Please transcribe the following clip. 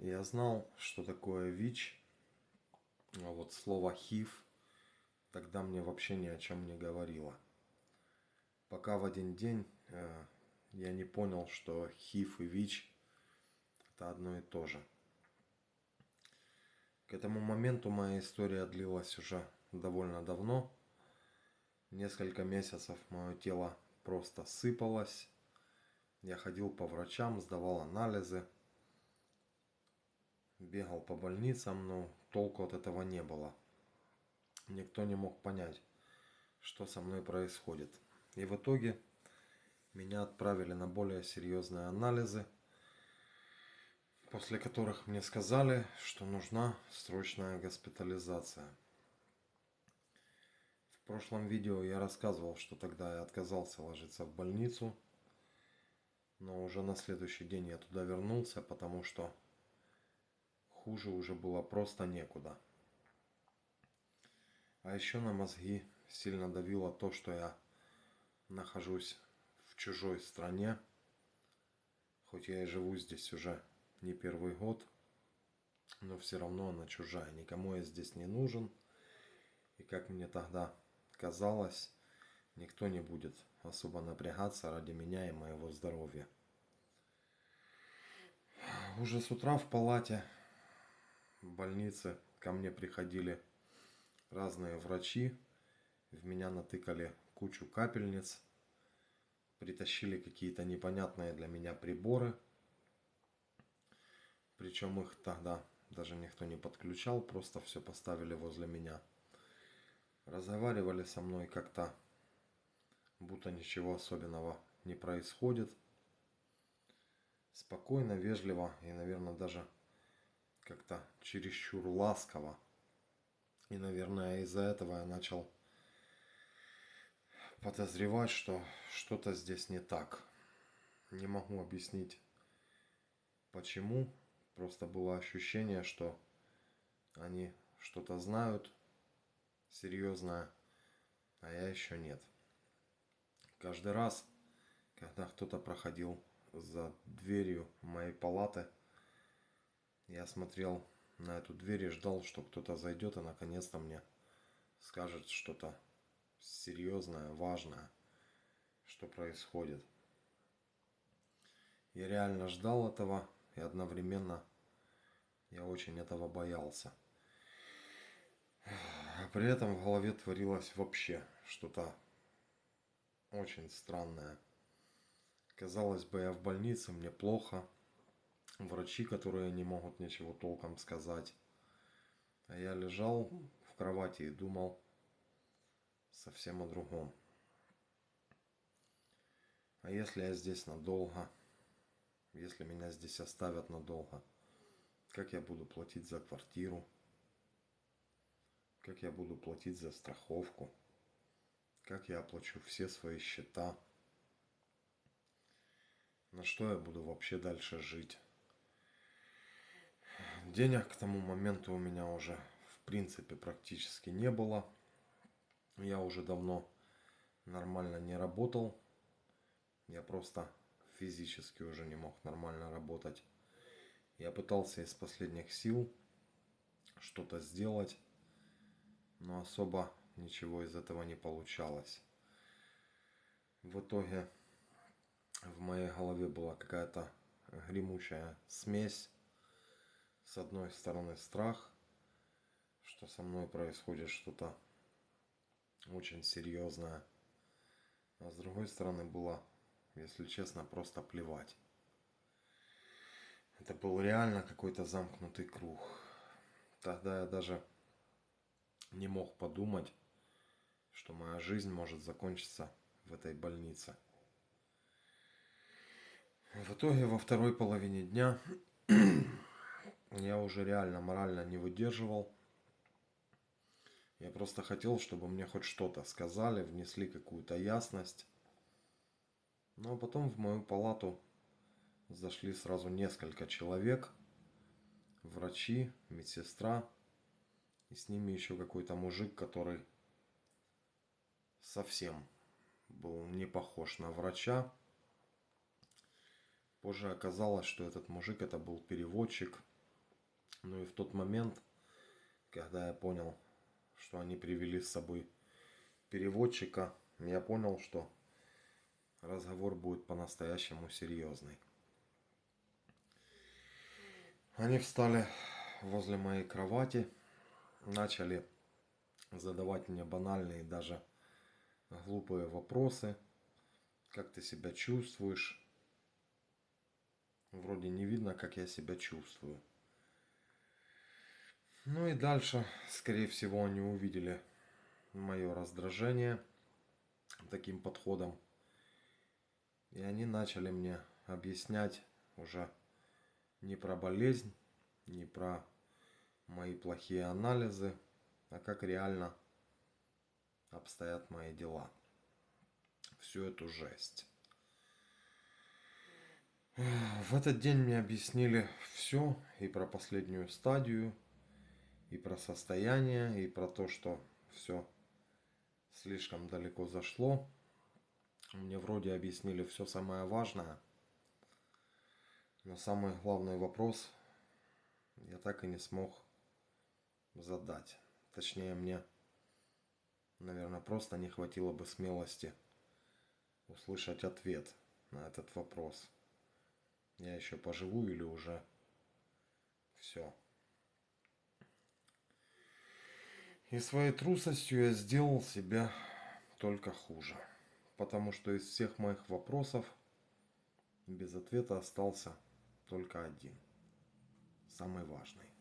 Я знал, что такое ВИЧ, а вот слово ХИВ тогда мне вообще ни о чем не говорило. Пока в один день я не понял, что ХИВ и ВИЧ это одно и то же. К этому моменту моя история длилась уже довольно давно. Несколько месяцев мое тело просто сыпалось. Я ходил по врачам, сдавал анализы, бегал по больницам, но толку от этого не было. Никто не мог понять, что со мной происходит. И в итоге меня отправили на более серьезные анализы, после которых мне сказали, что нужна срочная госпитализация. В прошлом видео я рассказывал, что тогда я отказался ложиться в больницу, но уже на следующий день я туда вернулся, потому что хуже уже было просто некуда. А еще на мозги сильно давило то, что я нахожусь в чужой стране, хоть я и живу здесь уже не первый год, но все равно она чужая, никому я здесь не нужен. И как мне тогда казалось, никто не будет особо напрягаться ради меня и моего здоровья. Уже с утра в палате в больнице ко мне приходили разные врачи, в меня натыкали кучу капельниц, притащили какие-то непонятные для меня приборы, причем их тогда даже никто не подключал, просто все поставили возле меня. Разговаривали со мной как-то, будто ничего особенного не происходит. Спокойно, вежливо и, наверное, даже как-то чересчур ласково. И, наверное, из-за этого я начал подозревать, что что-то здесь не так. Не могу объяснить почему. Просто было ощущение, что они что-то знают серьезное, а я еще нет. Каждый раз, когда кто-то проходил за дверью моей палаты, я смотрел на эту дверь и ждал, что кто-то зайдет и наконец-то мне скажет что-то серьезное, важное, что происходит. Я реально ждал этого, и одновременно я очень этого боялся. А при этом в голове творилось вообще что-то очень странное. Казалось бы, я в больнице, мне плохо. Врачи, которые не могут ничего толком сказать. А я лежал в кровати и думал совсем о другом. А если я здесь надолго? Если меня здесь оставят надолго? Как я буду платить за квартиру? Как я буду платить за страховку? Как я оплачу все свои счета? На что я буду вообще дальше жить? Денег к тому моменту у меня уже в принципе практически не было. Я уже давно нормально не работал. Я просто физически уже не мог нормально работать. Я пытался из последних сил что-то сделать, но особо ничего из этого не получалось. В итоге в моей голове была какая-то гремучая смесь. С одной стороны страх, что со мной происходит что-то очень серьезное, а с другой стороны было, если честно, просто плевать. Это был реально какой-то замкнутый круг. Тогда я даже не мог подумать, что моя жизнь может закончиться в этой больнице. В итоге во второй половине дня я уже реально морально не выдерживал. Я просто хотел, чтобы мне хоть что-то сказали, внесли какую-то ясность. Ну а потом в мою палату зашли сразу несколько человек. Врачи, медсестра. И с ними еще какой-то мужик, который совсем был не похож на врача. Позже оказалось, что этот мужик это был переводчик Ну и в тот момент, когда я понял, что они привели с собой переводчика, я понял, что разговор будет по-настоящему серьезный. Они встали возле моей кровати, начали задавать мне банальные, даже глупые вопросы. Как ты себя чувствуешь? Вроде не видно, как я себя чувствую. Ну и дальше, скорее всего, они увидели мое раздражение таким подходом. И они начали мне объяснять уже не про болезнь, не про мои плохие анализы, а как реально обстоят мои дела. Всю эту жесть. В этот день мне объяснили все, и про последнюю стадию, и про состояние, и про то, что все слишком далеко зашло. Мне вроде объяснили все самое важное, но самый главный вопрос я так и не смог задать. Точнее, мне, наверное, просто не хватило бы смелости услышать ответ на этот вопрос. Я еще поживу или уже все. И своей трусостью я сделал себя только хуже. Потому что из всех моих вопросов без ответа остался только один. Самый важный.